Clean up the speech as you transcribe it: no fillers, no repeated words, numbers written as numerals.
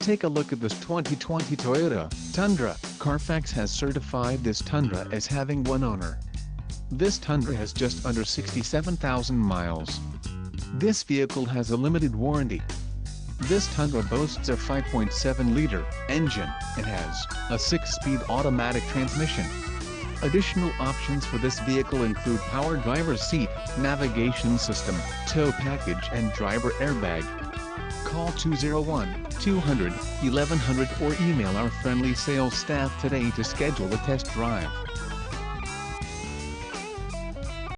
Take a look at this 2020 Toyota Tundra. Carfax has certified this Tundra as having one owner. This Tundra has just under 67,000 miles. This vehicle has a limited warranty. This Tundra boasts a 5.7-liter engine and has a 6-speed automatic transmission. Additional options for this vehicle include power driver's seat, navigation system, tow package and driver airbag. Call 201-200-1100 or email our friendly sales staff today to schedule a test drive.